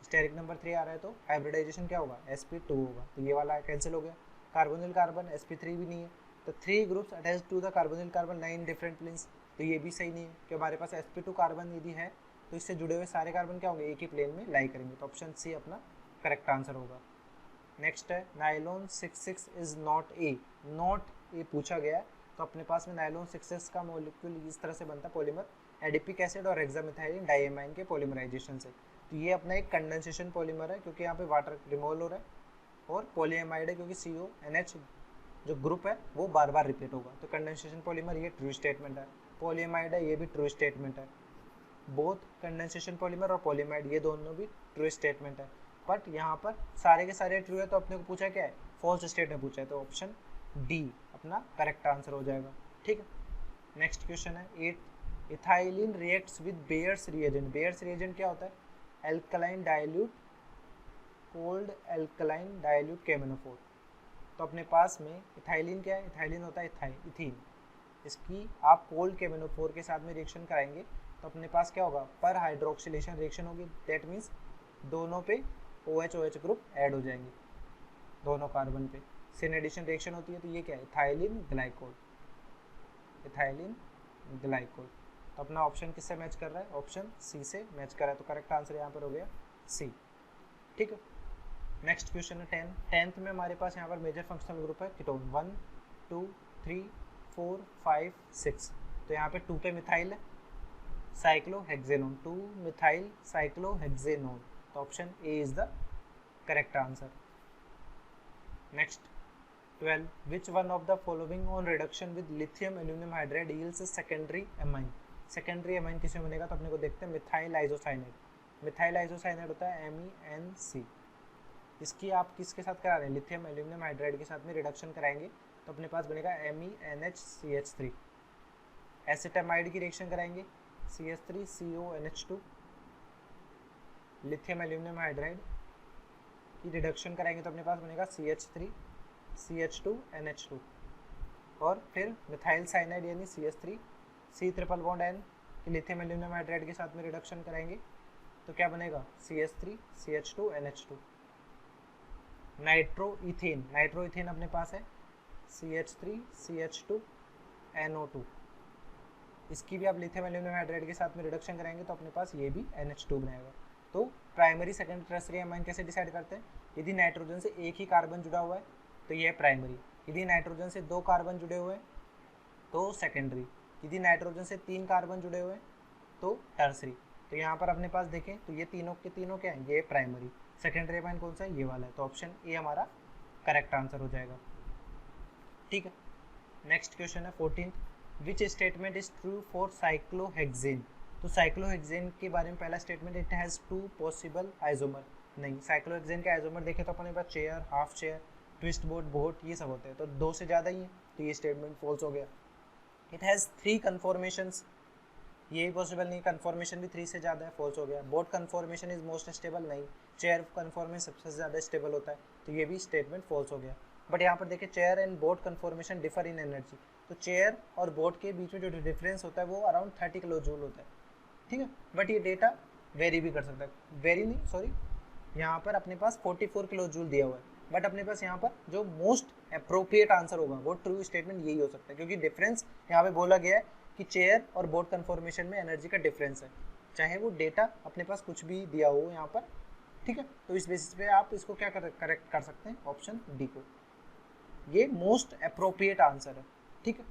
स्टेरिक नंबर 3 आ रहा है तो हाइब्रिडाइजेशन क्या होगा, sp2 होगा, तो ये वाला कैंसिल हो गया। कार्बोनिल कार्बन sp3 भी नहीं है, तो 3 groups attach to the carbonyl carbon line different planes, तो ये भी सही नहीं है कि हमारे पास sp2 कार्बन यदि है तो इससे जुड़े हुए सारे कार्बन क्या होंगे, एक ही प्लेन में लाई करेंगे, तो ऑप्शन सी अपना करेक्ट आंसर होगा। नेक्स्ट है nylon 66 is not A, not a पूछा गया है, तो अपने पास में नाइलॉन 66 का मॉलिक्यूल इस तरह से बनता है पॉलीमर एडिपिक एसिड और हेक्सामेथाइलिन डाइएमाइन के पॉलीमराइजेशन से। तो ये अपना एक कंडेंसेशन पॉलीमर है क्योंकि यहाँ पे वाटर रिमूवल हो रहा है, और पॉलीएमाइड है क्योंकि CONH जो ग्रुप है वो बार बार रिपीट होगा, तो कंडेंसेशन पॉलीमर ये ट्रू स्टेटमेंट है। पॉलीएमाइड है, ये भी ट्रू स्टेटमेंट है। बोथ कंडेंसेशन पॉलीमर और पॉलीएमाइड ये दोनों भी ट्रू स्टेटमेंट है, बट यहाँ पर सारे के सारे ट्रू है, तो अपने को पूछा क्या है, फॉल्स स्टेट में पूछा है, तो ऑप्शन डी अपना करेक्ट आंसर हो जाएगा। ठीक है, नेक्स्ट क्वेश्चन है 8, ethylene reacts with bears reagent. Bears reagent क्या होता है, alkaline dilute cold alkaline dilute KMnO4। तो अपने पास में इथाइलिन क्या है, इथाइलिन होता है इथीन, इसकी आप कोल्ड KMnO4 के साथ में रिएक्शन कराएंगे तो अपने पास क्या होगा, पर हाइड्रोक्सिलेशन रिएक्शन होगी, दैट मीन्स दोनों पे OH ग्रुप ऐड हो जाएंगे, दोनों कार्बन पे सिन एडिशन रिएक्शन होती है, तो ये क्या है, इथाइलिन ग्लाइकोल, इथाइलिन ग्लाइकोल। तो अपना ऑप्शन किससे मैच कर रहा है, ऑप्शन सी से मैच कर रहा है, तो करेक्ट आंसर यहाँ पर हो गया सी। ठीक है, नेक्स्ट क्वेश्चन है 10। 10th में हमारे पास यहाँ पर मेजर फंक्शनल ग्रुप है कीटोन 1 2 3 4 5 6, तो यहाँ पे 2 पे मिथाइल है, साइक्लोहेक्सेनोन, 2 मिथाइल साइक्लोहेक्सेनोन, तो option A is the correct answer. Next 12, which one of the following on reduction with lithium aluminium hydride yields secondary amine. Secondary amine किसमें बनेगा, तो अपने को देखते हैं मिथाइल आइसोसाइनेट। मिथाइल आइसोसाइनेट होता है MEnC, इसकी आप किसके साथ करा रहे हैं, लिथियम एल्यूमिनियम हाइड्राइड के साथ में रिडक्शन कराएंगे तो अपने पास बनेगा MEnHCH3। एसिटामाइड की रिएक्शन कराएंगे CH3CONH2, लिथियम एल्यूमिनियम हाइड्राइड की रिडक्शन कराएंगे तो अपने पास बनेगा CH3CH2NH2, और फिर मिथाइल साइनाइड यानी CH3C ट्रिपल बॉन्ड N की लिथियम एल्यूमिनियम हाइड्राइड के साथ में रिडक्शन कराएंगे तो क्या बनेगा CH3CH2NH2। नाइट्रोइथेन, नाइट्रोइथेन अपने पास है CH3CH2NO2, इसकी भी आप लिथियम एल्यूमिनियम हाइड्राइड के साथ में रिडक्शन कराएंगे तो अपने पास ये भी NH2 बनाएगा। तो प्राइमरी सेकेंडरी टर्सरी एमाइन कैसे डिसाइड करते हैं, यदि नाइट्रोजन से एक ही कार्बन जुड़ा हुआ है तो ये है प्राइमरी, यदि नाइट्रोजन से 2 कार्बन जुड़े हुए हैं तो सेकेंडरी, यदि नाइट्रोजन से 3 कार्बन जुड़े हुए हैं तो टर्सरी। तो यहाँ पर अपने पास देखें तो ये तीनों के तीनों क्या हैं, ये प्राइमरी। सेकेंडरी एमाइन कौन सा है, ये वाला है, तो ऑप्शन ए हमारा करेक्ट आंसर हो जाएगा। ठीक है, नेक्स्ट क्वेश्चन है 14, which statement is true for cyclohexane. तो साइक्लोहेक्सेन के बारे में पहला statement, it has 2 possible isomer. नहीं, साइक्लोहेक्सेन के आइसोमर देखें तो अपने पास chair, half chair, twist boat, boat, ये सब होते हैं, तो 2 से ज़्यादा ही है, तो ये स्टेटमेंट फॉल्स हो गया। इट हैज़ 3 कन्फॉर्मेशंस, ये भी पॉसिबल नहीं, कन्फॉर्मेशन भी 3 से ज़्यादा है, फॉल्स हो गया। Boat conformation is most stable, नहीं, चेयर कन्फॉर्मेशन सबसे ज़्यादा स्टेबल होता है, तो ये भी स्टेटमेंट फॉल्स हो गया। बट यहाँ पर देखिए chair and boat conformation differ in energy, तो चेयर और बोट के बीच में जो डिफरेंस होता है वो अराउंड 30 किलो जूल होता है, ठीक है, बट ये डेटा वेरी भी कर सकता है, वेरी नहीं सॉरी, यहाँ पर अपने पास 44 किलो जूल दिया हुआ है, बट अपने पास यहाँ पर जो मोस्ट अप्रोप्रिएट आंसर होगा वो ट्रू स्टेटमेंट यही हो सकता है, क्योंकि डिफरेंस यहाँ पे बोला गया है कि चेयर और बोट कन्फॉर्मेशन में एनर्जी का डिफरेंस है, चाहे वो डेटा अपने पास कुछ भी दिया हो यहाँ पर, ठीक है, तो इस बेसिस पे आप इसको क्या करेक्ट कर सकते हैं, ऑप्शन डी को, ये मोस्ट अप्रोप्रिएट आंसर है। ठीक है,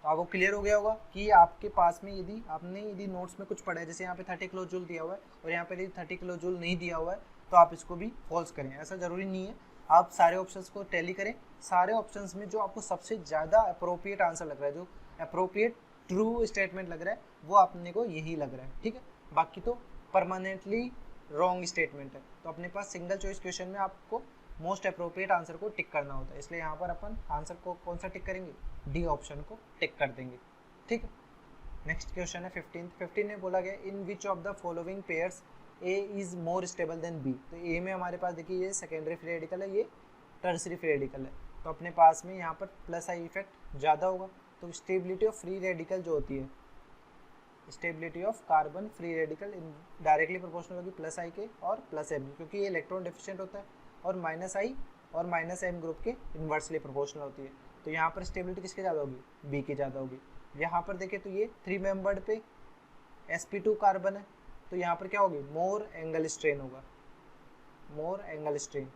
तो आपको क्लियर हो गया होगा कि आपके पास में यदि नोट्स में कुछ पढ़ा है, जैसे यहाँ पे 30 किलो जूल दिया हुआ है और यहाँ पे यदि 30 किलो जूल नहीं दिया हुआ है तो आप इसको भी फॉल्स करें, ऐसा ज़रूरी नहीं है, आप सारे ऑप्शंस को टैली करें, सारे ऑप्शंस में जो आपको सबसे ज़्यादा अप्रोप्रिएट आंसर लग रहा है, जो अप्रोप्रिएट ट्रू स्टेटमेंट लग रहा है वो अपने को यही लग रहा है, ठीक है, बाकी तो परमानेंटली रॉन्ग स्टेटमेंट है। तो अपने पास सिंगल चॉइस क्वेश्चन में आपको मोस्ट अप्रोप्रिएट आंसर को टिक करना होता है, इसलिए यहाँ पर अपन आंसर को कौन सा टिक करेंगे, डी ऑप्शन को टिक कर देंगे। ठीक है, नेक्स्ट क्वेश्चन है 15 में बोला गया in which of the following pairs A is more stable than B. तो ए में हमारे पास देखिए ये सेकेंडरी फ्री रेडिकल है, ये टर्सरी फ्री रेडिकल है, तो अपने पास में यहाँ पर प्लस आई इफेक्ट ज़्यादा होगा। तो स्टेबिलिटी ऑफ फ्री रेडिकल जो होती है, stability of carbon free radical directly proportional होगी प्लस आई के और प्लस एम, क्योंकि ये इलेक्ट्रॉन डिफिशिएंट होता है, और माइनस आई और माइनस एम ग्रुप के इन्वर्सली प्रोपोर्शनल होती है। तो यहाँ पर स्टेबिलिटी किसकी ज़्यादा होगी, बी की ज़्यादा होगी। यहाँ पर देखें तो ये 3 मेंबर्ड पे sp2 कार्बन है, तो यहाँ पर क्या होगी, मोर एंगल स्ट्रेन होगा, more angle strain.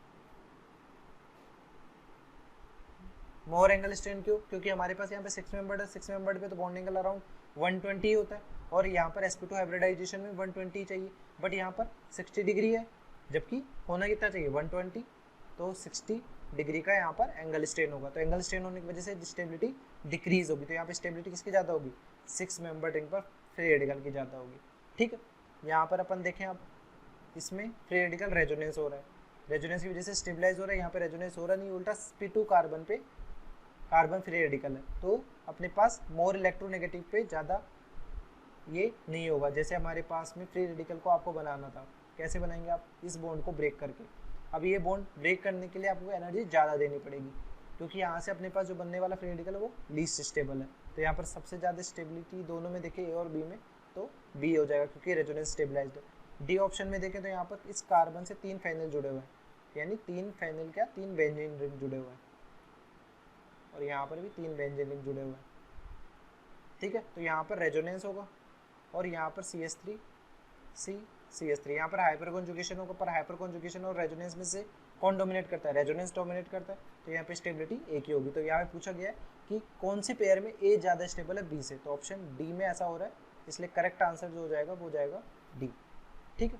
More angle strain क्यों, क्योंकि हमारे पास यहाँ पे 6 मेंबर्ड है, 6 मेंबर्ड पे तो बॉन्ड एंगल अराउंड 120 होता है, और यहाँ पर sp2 हाइब्रिडाइजेशन में 120 चाहिए, बट यहाँ पर 60 डिग्री है, जबकि होना कितना चाहिए 120, तो 60 डिग्री का यहाँ पर एंगल स्ट्रेन होगा। तो एंगल स्ट्रेन होने की वजह से स्टेबिलिटी डिक्रीज होगी, तो यहाँ पे स्टेबिलिटी किसकी ज़्यादा होगी, 6 मेंबर रिंग पर फ्री रेडिकल की ज़्यादा होगी। ठीक है, यहाँ पर अपन देखें अब इसमें फ्री रेडिकल रेजोनेंस हो रहा है, रेजोनेंस की वजह से स्टेबलाइज हो रहा है, यहाँ पे रेजोनेंस हो रहा नहीं, उल्टा sp2 कार्बन पे कार्बन फ्री रेडिकल है, तो अपने पास मोर इलेक्ट्रोनेगेटिव पे ज़्यादा ये नहीं होगा। जैसे हमारे पास में फ्री रेडिकल को आपको बनाना था, कैसे बनाएंगे आप, इस बॉन्ड को ब्रेक करके। अब ये बॉन्ड ब्रेक करने के लिए आपको एनर्जी ज़्यादा देनी पड़ेगी, क्योंकि यहाँ से अपने पास जो बनने वाला फ्री रेडिकल है वो लीस्ट स्टेबल है। तो यहाँ पर सबसे ज़्यादा स्टेबिलिटी दोनों में देखें, ए और बी में, तो बी हो जाएगा क्योंकि रेजोनेंस स्टेबलाइज्ड है। डी ऑप्शन में देखें तो यहाँ पर इस कार्बन से 3 फेनिल जुड़े हुए हैं, यानी 3 फेनिल क्या 3 बेंजीन रिंग जुड़े हुए हैं, और यहाँ पर भी 3 बेंजीन रिंग जुड़े हुए हैं। ठीक है, तो यहाँ पर रेजोनेंस होगा, और यहाँ पर CH3 CH3, यहाँ पर हाइपर कॉन्जुगेशन होगा, पर हाइपर कॉन्जुगेशन और रेजोनेंस में से कौन डोमिनेट करता है, रेजोनेंस डोमिनेट करता है, तो यहाँ पे स्टेबिलिटी ए की होगी। तो यहाँ पे पूछा गया है कि कौन से पेयर में ए ज़्यादा स्टेबल है बी से, तो ऑप्शन डी में ऐसा हो रहा है, इसलिए करेक्ट आंसर जो हो जाएगा वो जाएगा डी। ठीक है,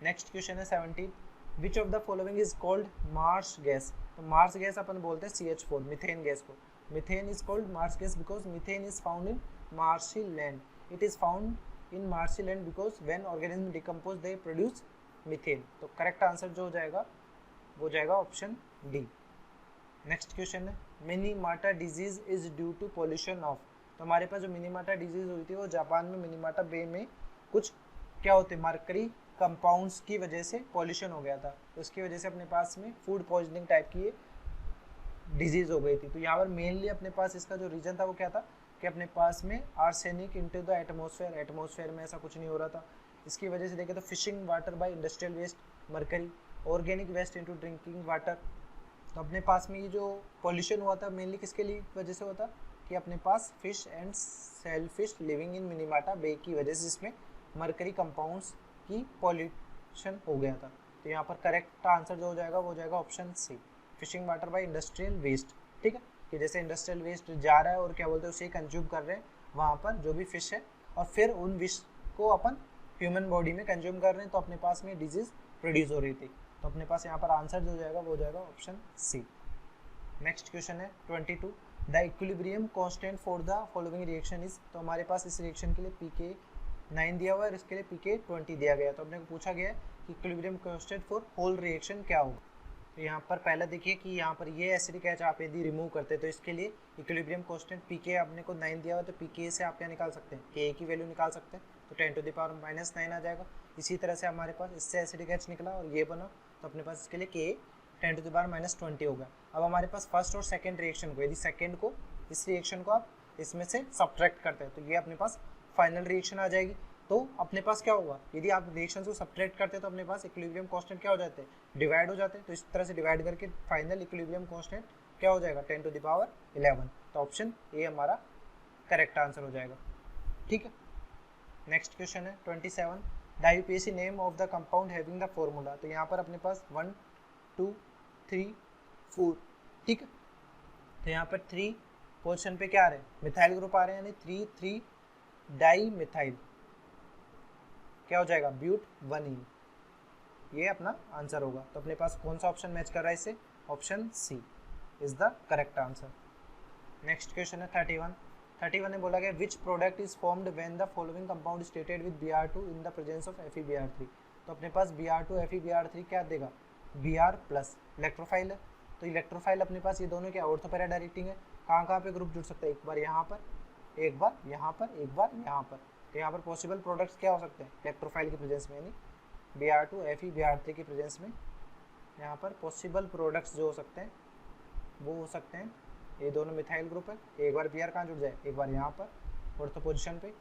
नेक्स्ट क्वेश्चन है 17, विच of the following is called marsh gas. तो मार्स गैस अपन बोलते हैं CH4 मीथेन गैस को। Methane is called marsh gas because methane is found in marshy land, it is found in marshy land because when organism decompose they produce methane. तो करेक्ट आंसर जो हो जाएगा वो जाएगा ऑप्शन डी। नेक्स्ट क्वेश्चन है Minamata disease is due to pollution of. तो हमारे पास जो मिनीमाटा डिजीज हुई थी वो जापान में मिनीमाटा बे में कुछ क्या होते मरकरी कंपाउंड्स की वजह से पॉल्यूशन हो गया था, तो उसकी वजह से अपने पास में फूड पॉइजनिंग टाइप की डिजीज हो गई थी। तो यहाँ पर मेनली अपने पास इसका जो रीजन था वो क्या था कि अपने पास में arsenic into the atmosphere, atmosphere में ऐसा कुछ नहीं हो रहा था। इसकी वजह से देखें तो fishing water by industrial waste mercury, organic waste into drinking water. तो अपने पास में ये जो पॉल्यूशन हुआ था मेनली किसके लिए वजह से होता कि अपने पास fish and shellfish living in Minamata Bay की वजह से इसमें मरकरी कंपाउंड्स की पॉल्यूशन हो गया था। तो यहाँ पर करेक्ट आंसर जो हो जाएगा वो हो जाएगा option C, fishing water by industrial waste. ठीक है, कि जैसे इंडस्ट्रियल वेस्ट जा रहा है और क्या बोलते हैं उसे कंज्यूम कर रहे हैं वहाँ पर जो भी फिश है, और फिर उन विश को अपन ह्यूमन बॉडी में कंज्यूम कर रहे हैं, तो अपने पास में डिजीज प्रोड्यूस हो रही थी। तो अपने पास यहाँ पर आंसर जो हो जाएगा वो हो जाएगा ऑप्शन सी। नेक्स्ट क्वेश्चन है 22, the equilibrium constant for the following reaction is. तो हमारे पास इस रिएक्शन के लिए pK 9 दिया हुआ है और इसके लिए pK 20 दिया गया है। तो अपने को पूछा गया है कि equilibrium constant for whole reaction क्या होगा। तो यहाँ पर पहले देखिए कि यहाँ पर ये एसिडिक एच आप यदि रिमूव करते हैं तो इसके लिए इक्विलिब्रियम कांस्टेंट pK आपने को 9 दिया हुआ है, तो pK से आप क्या निकाल सकते हैं, Ka की वैल्यू निकाल सकते हैं, तो 10⁻⁻9 आ जाएगा। इसी तरह से हमारे पास इससे एसिडिक एच निकला और ये बना, तो अपने पास इसके लिए Ka 10⁻20 होगा। अब हमारे पास फर्स्ट और सेकेंड रिएक्शन को, यदि सेकेंड को इस रिएक्शन को आप इसमें से सब्ट्रैक्ट करते हैं तो ये अपने पास फाइनल रिएक्शन आ जाएगी। तो अपने पास क्या होगा, यदि आप रिएक्शन को सब्ट्रैक्ट करते हैं तो अपने पास इक्विलिब्रियम कांस्टेंट क्या हो जाते हैं, डिवाइड हो जाते हैं। तो इस तरह से डिवाइड करके फाइनल इक्विलिब्रियम कांस्टेंट क्या हो जाएगा 10⁻11। तो ऑप्शन ए हमारा करेक्ट आंसर हो जाएगा। ठीक है, नेक्स्ट क्वेश्चन है 27, the IUPAC name of the compound having the formula. तो यहाँ पर अपने पास 1 2 3 4, ठीक है, तो यहाँ पर 3 पोजीशन पे क्या आ रहे हैं, मिथाइल ग्रुप आ रहे हैं, यानी 3 डाई मिथाइल क्या हो जाएगा ब्यूट 1ene, ये अपना आंसर होगा। तो अपने पास कौन सा ऑप्शन मैच कर रहा है इससे, option C is the correct answer. Next question है 31 में बोला गया which product is formed when the following compound stated with Br2 in the presence of FeBr3। तो अपने पास Br2 FeBr3 क्या देगा, Br प्लस इलेक्ट्रोफाइल है, तो इलेक्ट्रोफाइल अपने पास ये दोनों क्या ऑर्थो पैरा डायरेक्टिंग है, कहाँ कहाँ पे ग्रुप जुड़ सकता है, एक बार यहाँ पर, एक बार यहाँ पर, एक बार यहाँ पर। तो यहाँ पर पॉसिबल प्रोडक्ट्स क्या हो सकते हैं इलेक्ट्रोफाइल की प्रेजेंस में, यानी Br2 Fe Br3 की प्रेजेंस में यहाँ पर पॉसिबल प्रोडक्ट्स जो हो सकते हैं वो हो सकते हैं, ये दोनों मिथाइल ग्रुप है, एक बार Br कहाँ जुड़ जाए, एक बार यहाँ पर ऑर्थो पोजिशन पे,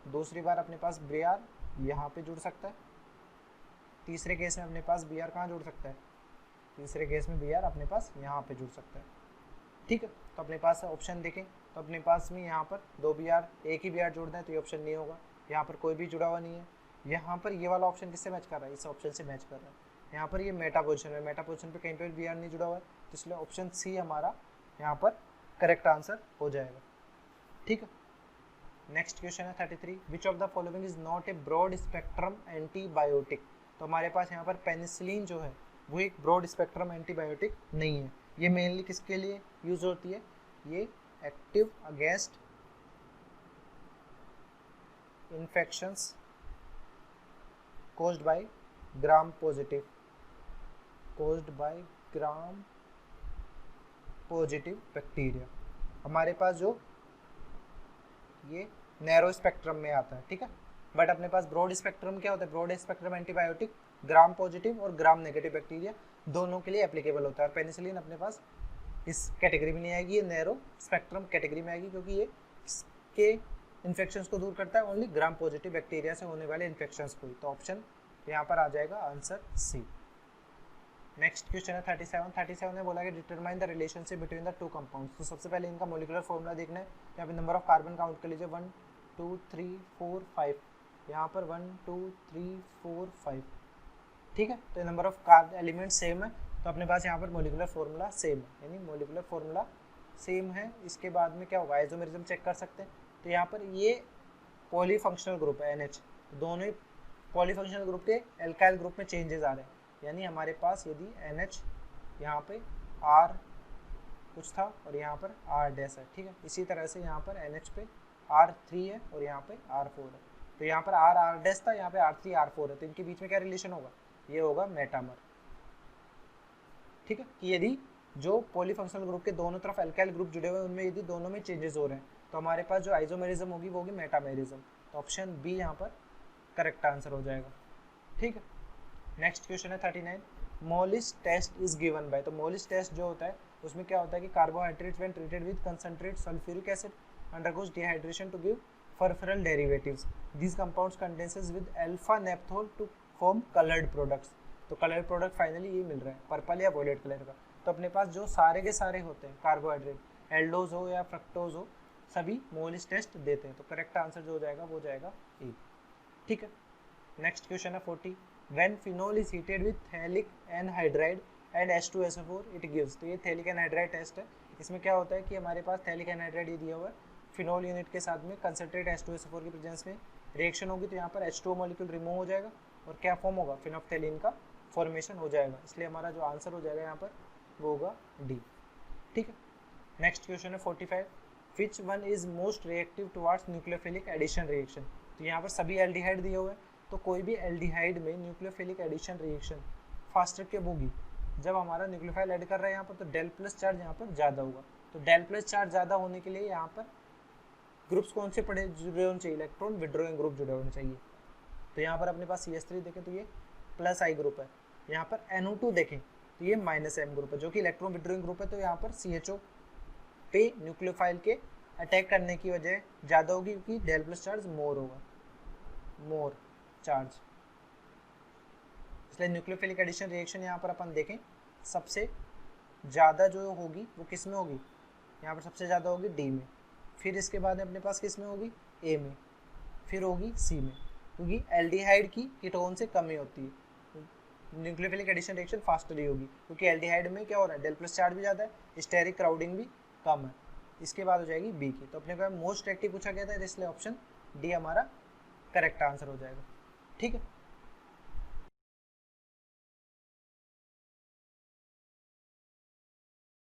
दूसरी बार अपने पास Br यहाँ पे जुड़ सकता है, तीसरे केस में अपने पास Br कहाँ जुड़ सकता है, तीसरे केस में Br अपने पास यहाँ पे जुड़ सकता है। ठीक है, तो अपने पास ऑप्शन देखें तो अपने पास में यहाँ पर 2 Br, एक ही Br जोड़ दें तो ये ऑप्शन नहीं होगा, यहाँ पर कोई भी जुड़ा हुआ नहीं है, यहाँ पर ये वाला ऑप्शन किससे मैच कर रहा है, इस ऑप्शन से मैच कर रहा है, यहाँ पर ये मेटा पोजिशन है, मेटा पोजिशन पे कहीं पे भी Br नहीं जुड़ा हुआ है, तो इसलिए ऑप्शन सी हमारा यहाँ पर करेक्ट आंसर हो जाएगा। ठीक है, नेक्स्ट क्वेश्चन है 33, which of the following is not a broad spectrum antibiotic. तो हमारे पास यहाँ पर पेनिसिलिन जो है वो एक ब्रॉड स्पेक्ट्रम एंटीबायोटिक नहीं है, ये मेनली किसके लिए यूज होती है, ये active against infections caused by gram positive bacteria. हमारे पास जो ये नैरो स्पेक्ट्रम में आता है, ठीक है, बट अपने पास ब्रॉड स्पेक्ट्रम क्या होता है, broad spectrum antibiotic gram positive और ग्राम नेगेटिव बैक्टीरिया दोनों के लिए एप्लीकेबल होता है, और पेनिसिलिन अपने पास इस कैटेगरी में नहीं आएगी, ये नैरो स्पेक्ट्रम कैटेगरी में आएगी, क्योंकि ये इसके इन्फेक्शंस को दूर करता है, ओनली ग्राम पॉजिटिव बैक्टीरिया से होने वाले इन्फेक्शंस को। तो ऑप्शन यहाँ पर आ जाएगा आंसर सी। नेक्स्ट क्वेश्चन है 37 ने बोला कि determine the relationship between the two compounds. तो सबसे पहले इनका मोलिकुलर फॉर्मूला देखना है, यहाँ पे नंबर ऑफ कार्बन काउंट कर लीजिए 1 2 3 4 5, यहाँ पर 1 2 3 4 5, ठीक है, तो नंबर ऑफ एलिमेंट सेम है, तो अपने पास यहाँ पर मोलिकुलर फॉर्मूला सेम है, यानी मोलिकुलर फॉर्मूला सेम है। इसके बाद में क्या होगा, आइसोमेरिज्म चेक कर सकते हैं, तो यहाँ पर ये पॉलीफंक्शनल ग्रुप है NH, दोनों ही पॉलीफंक्शनल ग्रुप के एल्काइल ग्रुप में चेंजेस आ रहे हैं, यानी हमारे पास यदि NH यहाँ पे R कुछ था और यहाँ पर R डैश है, ठीक है, इसी तरह से यहाँ पर NH पे R3 है और यहाँ पे R4 है, तो यहाँ पर R डैश था, यहाँ पे R3 R4 है, तो इनके बीच में क्या रिलेशन होगा, ये होगा मेटामर। ठीक है, कि यदि जो पॉलीफंक्शनल ग्रुप के दोनों तरफ एल्काइल ग्रुप जुड़े हुए हैं उनमें यदि दोनों में चेंजेस हो रहे हैं तो हमारे पास जो आइसोमेरिज्म होगी वो होगी मेटामेरिज्म, तो ऑप्शन बी यहाँ पर करेक्ट आंसर हो जाएगा। ठीक है, नेक्स्ट क्वेश्चन है 39, Molisch test is given by. तो मोलिस टेस्ट जो होता है उसमें क्या होता है कि carbohydrates when treated with concentrate sulphuric acid undergoes dehydration to give furfural derivatives, this compounds condenses with alpha naphthol to form coloured products. तो कलर्ड प्रोडक्ट फाइनली ये मिल रहा है पर्पल या वॉयलेट कलर का। तो अपने पास जो सारे के सारे होते हैं कार्बोहाइड्रेट, एल्डोज हो या फ्रक्टोज हो, सभी मोलिस टेस्ट देते हैं, तो करेक्ट आंसर जो हो जाएगा वो जाएगा ए। ठीक है, नेक्स्ट क्वेश्चन है 40, when phenol is heated with phthalic anhydride and H2SO4 it gives. तो ये थैलिक एनहाइड्राइड टेस्ट है, इसमें क्या होता है कि हमारे पास थैलिक एनहाइड्राइड ये दिया हुआ है, फिनोल यूनिट के साथ में कंसंट्रेट H2SO4 की प्रेजेंस में रिएक्शन होगी, तो यहाँ पर H2O मॉलिक्यूल रिमूव हो जाएगा और क्या फॉर्म होगा, फिनोफ्थैलीन का फॉर्मेशन हो जाएगा, इसलिए हमारा जो आंसर हो जाएगा यहाँ पर वो होगा डी। ठीक है, नेक्स्ट क्वेश्चन है 45, which one is most reactive towards nucleophilic addition reaction. तो यहाँ पर सभी एल्डिहाइड दिए हुए हैं, तो कोई भी एल्डिहाइड में न्यूक्लियोफिलिक एडिशन रिएक्शन फास्टर कब होगी, जब हमारा न्यूक्लियोफाइल ऐड कर रहा है यहाँ पर, तो डेल प्लस चार्ज यहाँ पर ज़्यादा होगा। तो डेल प्लस चार्ज ज़्यादा होने के लिए यहाँ पर ग्रुप्स कौन से पड़े जुड़े होने चाहिए, इलेक्ट्रॉन विड्रॉइंग ग्रुप जुड़े होने चाहिए। तो यहाँ पर अपने पास CH3 देखें तो ये प्लस I ग्रुप है, यहाँ पर NO2 देखें तो ये -M ग्रुप है जो कि इलेक्ट्रॉन विड्रॉइंग ग्रुप है, तो यहाँ पर CHO पे न्यूक्लियोफाइल के अटैक करने की वजह ज़्यादा होगी क्योंकि डेल प्लस चार्ज मोर होगा, मोर चार्ज, इसलिए न्यूक्लियोफिलिक एडिशन रिएक्शन यहाँ पर अपन देखें सबसे ज़्यादा जो होगी वो किस में होगी, यहाँ पर सबसे ज़्यादा होगी D में, फिर इसके बाद अपने पास किस में होगी A में, फिर होगी C में, क्योंकि एल्डिहाइड की कीटोन से कमी होती है, न्यूक्लियोफिलिक एडिशन रिएक्शन फास्टर ही होगी क्योंकि एल्डिहाइड में क्या हो रहा है, डेल प्लस चार्ज भी ज़्यादा है, स्टेरिक क्राउडिंग भी कम है। इसके बाद हो जाएगी बी की, तो अपने पास मोस्ट एक्टिव पूछा गया था, इसलिए ऑप्शन डी हमारा करेक्ट आंसर हो जाएगा। ठीक है,